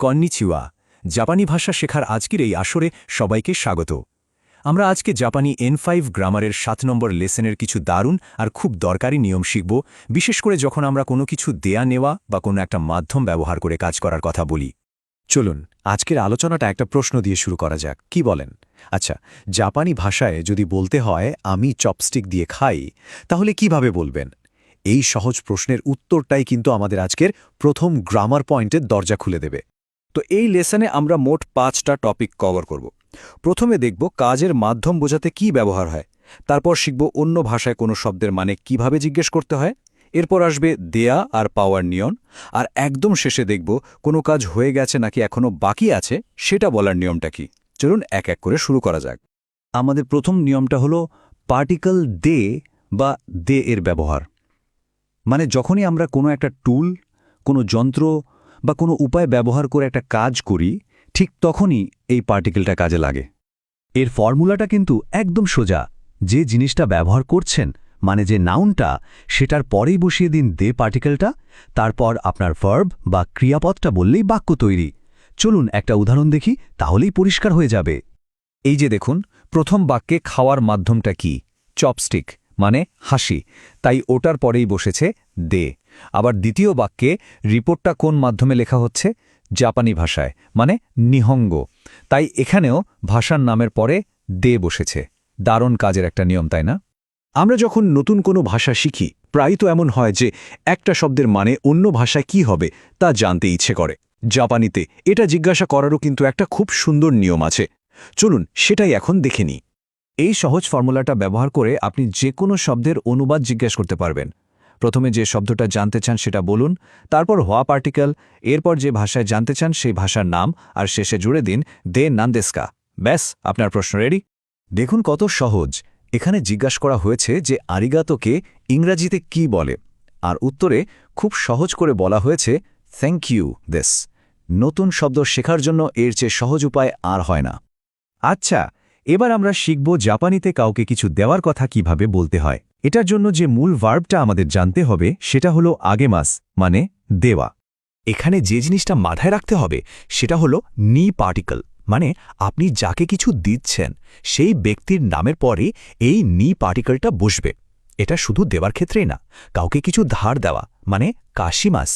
Konnichiwa জাপানি ভাষা শেখার আজকের এই আসরে সবাইকে স্বাগত। আমরা আজকে জাপানি N5 গ্রামারের 7 নম্বর লেসনের কিছু দারুণ আর খুব দরকারি নিয়ম শিখব, বিশেষ করে যখন আমরা কোনো কিছু দেয়া নেওয়া বা কোনো একটা মাধ্যম ব্যবহার করে কাজ করার কথা বলি। চলুন আজকের আলোচনাটা একটা প্রশ্ন দিয়ে শুরু করা যাক, কি বলেন? আচ্ছা, জাপানি ভাষায় যদি বলতে হয় আমি চপস্টিক দিয়ে খাই, তাহলে কিভাবে বলবেন? এই সহজ প্রশ্নের উত্তরটাই কিন্তু আমাদের আজকের প্রথম গ্রামার পয়েন্টের দরজা খুলে দেবে। তো এই লেসনে আমরা মোট 5টা টপিক কভার করব। প্রথমে দেখব কাজের মাধ্যম বোঝাতে কি ব্যবহার হয়, তারপর শিখব অন্য ভাষায় কোনো শব্দের মানে কিভাবে জিজ্ঞেস করতে হয়, এরপর আসবে দেয়া আর পাওয়ার নিয়ম, আর একদম শেষে দেখব কোনো কাজ হয়ে গেছে নাকি এখনও বাকি আছে সেটা বলার নিয়মটা কি। চলুন এক এক করে শুরু করা যাক। আমাদের প্রথম নিয়মটা হলো পার্টিকল দে বা দে এর ব্যবহার। মানে যখনই আমরা কোনো একটা টুল, কোনো যন্ত্র বা কোনো উপায় ব্যবহার করে একটা কাজ করি, ঠিক তখনই এই পার্টিকেলটা কাজে লাগে। এর ফর্মুলাটা কিন্তু একদম সোজা। যে জিনিসটা ব্যবহার করছেন, মানে যে নাউনটা, সেটার পরেই বসিয়ে দিন দে পার্টিকেলটা, তারপর আপনার ভার্ব বা ক্রিয়াপদটা বললেই বাক্য তৈরি। চলুন একটা উদাহরণ দেখি, তাহলেই পরিষ্কার হয়ে যাবে। এই যে দেখুন, প্রথম বাক্যে খাওয়ার মাধ্যমটা কি? চপস্টিক, মানে হাসি, তাই ওটার পরেই বসেছে দে। আবার দ্বিতীয় বাক্যে রিপোর্টটা কোন মাধ্যমে লেখা হচ্ছে? জাপানি ভাষায়, মানে নিহঙ্গ, তাই এখানেও ভাষার নামের পরে দে বসেছে। দারুণ কাজের একটা নিয়ম, তাই না? আমরা যখন নতুন কোনো ভাষা শিখি, প্রায় তো এমন হয় যে একটা শব্দের মানে অন্য ভাষায় কি হবে তা জানতে ইচ্ছে করে। জাপানিতে এটা জিজ্ঞাসা করারও কিন্তু একটা খুব সুন্দর নিয়ম আছে। চলুন সেটাই এখন দেখে নিই। এই সহজ ফর্মুলাটা ব্যবহার করে আপনি যে কোনো শব্দের অনুবাদ জিজ্ঞেস করতে পারবেন। প্রথমে যে শব্দটা জানতে চান সেটা বলুন, তারপর হওয়া পার্টিকেল, এরপর যে ভাষায় জানতে চান সেই ভাষার নাম, আর শেষে জুড়ে দিন দে নান্দেস্কা। ব্যাস, আপনার প্রশ্ন রেডি। দেখুন কত সহজ। এখানে জিজ্ঞাসা করা হয়েছে যে আরিগাতোকে ইংরাজিতে কি বলে, আর উত্তরে খুব সহজ করে বলা হয়েছে থ্যাংক ইউ দেস। নতুন শব্দ শেখার জন্য এর চেয়ে সহজ উপায় আর হয় না। আচ্ছা, এবার আমরা শিখব জাপানিতে কাউকে কিছু দেওয়ার কথা কিভাবে বলতে হয়। এটার জন্য যে মূল ভার্বটা আমাদের জানতে হবে সেটা হলো আগেমাস, মানে দেওয়া। এখানে যে জিনিসটা মাথায় রাখতে হবে সেটা হলো নি পার্টিকেল, মানে আপনি যাকে কিছু দিচ্ছেন সেই ব্যক্তির নামের পরে এই নি পার্টিকেলটা বসবে। এটা শুধু দেওয়ার ক্ষেত্রেই না, কাউকে কিছু ধার দেওয়া মানে কাশিমাস,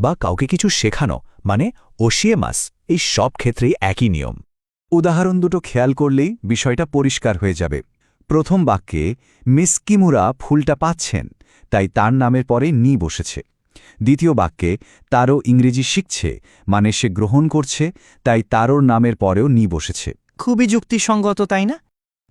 বা কাউকে কিছু শেখানো মানে ওশিয়েমাস, এই সব ক্ষেত্রেই একই নিয়ম। উদাহরণ দুটো খেয়াল করলেই বিষয়টা পরিষ্কার হয়ে যাবে। প্রথম বাক্যে মিস কিমুরা ফুলটা পাচ্ছেন, তাই তার নামের পরে নি বসেছে। দ্বিতীয় বাক্যে তারও ইংরেজি শিখছে, মানে সে গ্রহণ করছে, তাই তারও নামের পরেও নি বসেছে। খুবই যুক্তিসঙ্গত, তাই না?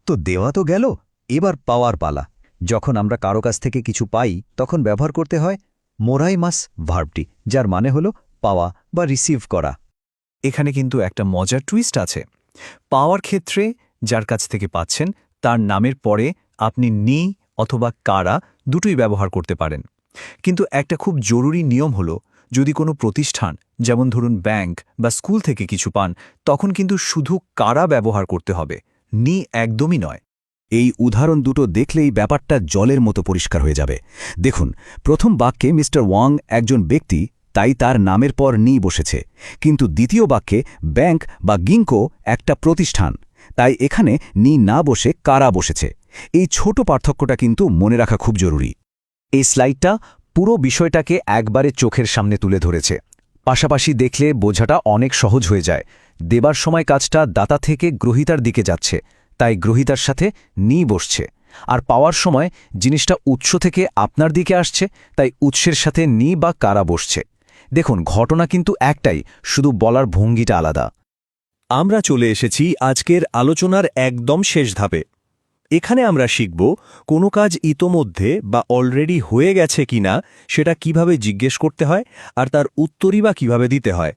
তো দেওয়া তো গেল, এবার পাওয়ার পালা। যখন আমরা কারো কাছ থেকে কিছু পাই তখন ব্যবহার করতে হয় মোরাইমাস ভার্বটি, যার মানে হল পাওয়া বা রিসিভ করা। এখানে কিন্তু একটা মজার টুইস্ট আছে। পাওয়ার ক্ষেত্রে যার কাছ থেকে পাচ্ছেন তার নামের পরে আপনি নি অথবা কারা দুটোই ব্যবহার করতে পারেন। কিন্তু একটা খুব জরুরি নিয়ম হলো, যদি কোনো প্রতিষ্ঠান, যেমন ধরুন ব্যাংক বা স্কুল থেকে কিছু পান, তখন কিন্তু শুধু কারা ব্যবহার করতে হবে, নি একদমই নয়। এই উদাহরণ দুটো দেখলেই ব্যাপারটা জলের মতো পরিষ্কার হয়ে যাবে। দেখুন, প্রথম বাক্যে মিস্টার ওয়াং একজন ব্যক্তি, তাই তার নামের পর নি বসেছে, কিন্তু দ্বিতীয় বাক্যে ব্যাংক বা গিঙ্কো একটা প্রতিষ্ঠান, তাই এখানে নি না বসে কারা বসেছে। এই ছোট পার্থক্যটা কিন্তু মনে রাখা খুব জরুরি। এই স্লাইডটা পুরো বিষয়টাকে একবারে চোখের সামনে তুলে ধরেছে। পাশাপাশি দেখলে বোঝাটা অনেক সহজ হয়ে যায়। দেবার সময় কাজটা দাতা থেকে গ্রহীতার দিকে যাচ্ছে, তাই গ্রহীতার সাথে নি বসছে। আর পাওয়ার সময় জিনিসটা উৎস থেকে আপনার দিকে আসছে, তাই উৎসের সাথে নি বা কারা বসছে। দেখুন, ঘটনা কিন্তু একটাই, শুধু বলার ভঙ্গিটা আলাদা। আমরা চলে এসেছি আজকের আলোচনার একদম শেষ ধাপে। এখানে আমরা শিখব কোনো কাজ ইতোমধ্যে বা অলরেডি হয়ে গেছে কিনা সেটা কিভাবে জিজ্ঞেস করতে হয়, আর তার উত্তরই বা কিভাবে দিতে হয়।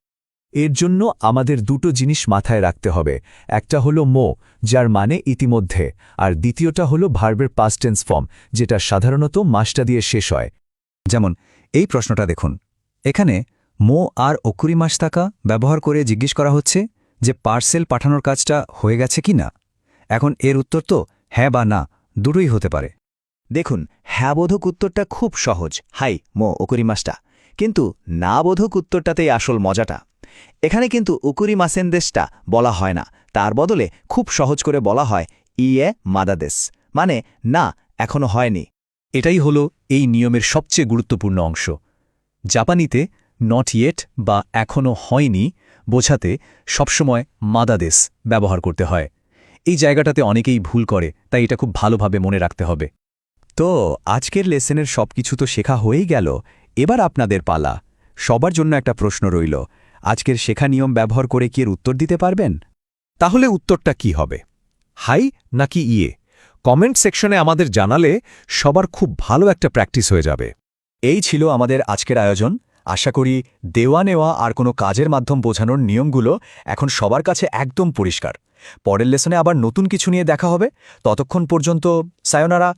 এর জন্য আমাদের দুটো জিনিস মাথায় রাখতে হবে। একটা হলো মো, যার মানে ইতিমধ্যে, আর দ্বিতীয়টা হলো ভার্বের পাস্ট টেন্স ফর্ম, যেটা সাধারণত মাসটা দিয়ে শেষ হয়। যেমন এই প্রশ্নটা দেখুন, এখানে মো আর অকুরিমাস থাকা ব্যবহার করে জিজ্ঞেস করা হচ্ছে যে পার্সেল পাঠানোর কাজটা হয়ে গেছে কি না। এখন এর উত্তর তো হ্যাঁ বা না দুটোই হতে পারে। দেখুন, হ্যাঁবোধক উত্তরটা খুব সহজ, হাই মো ওকুরিমাস্টা। কিন্তু না বোধক উত্তরটাতেই আসল মজাটা। এখানে কিন্তু উকুরি মাসেনদেশটা বলা হয় না, তার বদলে খুব সহজ করে বলা হয় ইয়ে মাদাদেস, মানে না, এখনো হয়নি। এটাই হলো এই নিয়মের সবচেয়ে গুরুত্বপূর্ণ অংশ। জাপানিতে নট ইয়েট বা এখনও হয়নি বোঝাতে সবসময় মাদাদেস ব্যবহার করতে হয়। এই জায়গাটাতে অনেকেই ভুল করে, তাই এটা খুব ভালোভাবে মনে রাখতে হবে। তো আজকের লেসনের সবকিছু তো শেখা হয়েই গেল, এবার আপনাদের পালা। সবার জন্য একটা প্রশ্ন রইল, আজকের শেখা নিয়ম ব্যবহার করে কি এর উত্তর দিতে পারবেন? তাহলে উত্তরটা কি হবে? হাই নাকি ইয়ে? কমেন্ট সেকশনে আমাদের জানালে সবার খুব ভালো একটা প্র্যাকটিস হয়ে যাবে। এই ছিল আমাদের আজকের আয়োজন। আশা করি দেওয়া নেওয়া আর কোনো কাজের মাধ্যম বোঝানোর নিয়মগুলো এখন সবার কাছে একদম পরিষ্কার। পরের লেসনে আবার নতুন কিছু নিয়ে দেখা হবে। ততক্ষণ পর্যন্ত সায়োনারা।